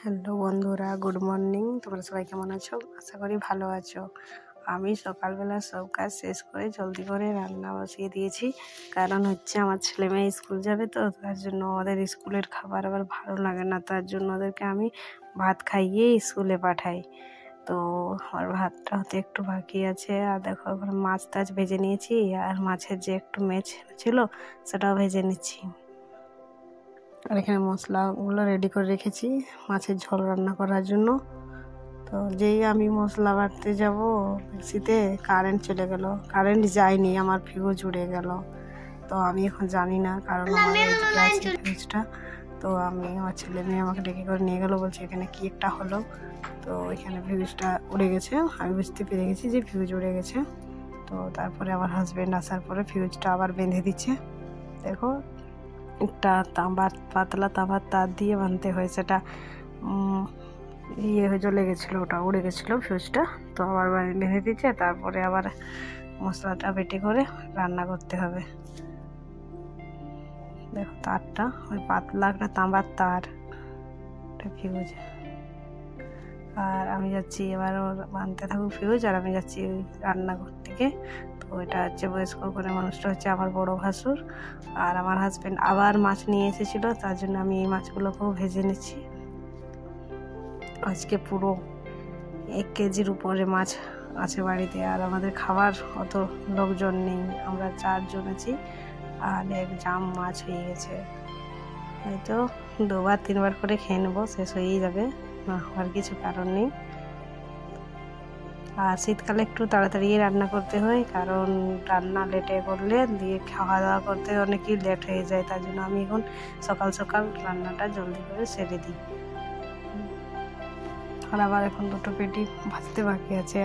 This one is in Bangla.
হ্যালো বন্ধুরা, গুড মর্নিং। তোমরা সবাই কেমন আছো? আশা করি ভালো আছো। আমি সকালবেলা সব কাজ শেষ করে জলদি করে রান্না বসিয়ে দিয়েছি। কারণ হচ্ছে আমার ছেলে মেয়ে স্কুল যাবে, তো তার জন্য ওদের স্কুলের খাবার আবার ভালো লাগে না, তার জন্য ওদেরকে আমি ভাত খাইয়ে স্কুলে পাঠাই। তো আমার ভাতটা হতে একটু বাকি আছে। আর দেখো এখন মাছ টাছ ভেজে নিয়েছি, আর মাছের যে একটু মেছ ছিল সেটাও ভেজে নিচ্ছি। আর এখানে মশলাগুলো রেডি করে রেখেছি মাছের ঝোল রান্না করার জন্য। তো যেই আমি মশলা বাটতে যাব, মিক্সিতে কারেন্ট চলে গেল। কারেন্ট যায়নি, আমার ফিউজ উড়ে গেল। তো আমি এখন জানি না, কারণ আমার ওইদিকে আছে ফিউজটা। তো আমার ছেলে মেয়ে আমাকে ডেকে করে নিয়ে গেলো, বলছে এখানে কি একটা হলো। তো এখানে ফিউজটা উড়ে গেছে, আমি বুঝতে পেরে গেছি যে ফিউজ উড়ে গেছে। তো তারপরে আমার হাজব্যান্ড আসার পরে ফিউজটা আবার বেঁধে দিচ্ছে। দেখো, একটা পাতলা তামার তার দিয়ে বাঁধতে হয়, সেটা জ্বলে গেছিলো, ওটা উড়ে গেছিলো ফিউজটা। তো আবার বেঁধে দিচ্ছে, তারপরে আবার মশলাটা বেটে করে রান্না করতে হবে। দেখো তারটা ওই পাতলা একটা তামার তার, ওটা ফিউজ। আর আমি যাচ্ছি এবার, ওর বাঁধতে থাকুক ফিউজ, আর আমি যাচ্ছি ওই রান্নাঘর থেকে। তো এটা হচ্ছে বয়স্ক করে মানুষটা হচ্ছে আমার বড় ভাসুর। আর আমার হাজব্যান্ড আবার মাছ নিয়ে এসেছিলো, তার জন্য আমি এই মাছগুলোকেও ভেজে নিচ্ছি। আজকে পুরো 1 কেজির উপরে মাছ আছে বাড়িতে। আর আমাদের খাবার অত লোকজন নেই, আমরা 4 জন আছি। আর 1 জাম মাছ হয়ে গেছে, হয়তো 2-3 বার করে খেয়ে নেবো, শেষ হয়েই যাবে, না হওয়ার কিছু কারণ নেই। আর শীতকালে একটু তাড়াতাড়ি রান্না করতে হয়, কারণ রান্না লেটে করলে দিয়ে খাওয়া দাওয়া করতে অনেকই লেট হয়ে যায়। তার জন্য আমি এখন সকাল সকাল রান্নাটা জলদি করে সেরে দিই। আর আবার এখন 2টো পেটি ভাজতে বাকি আছে।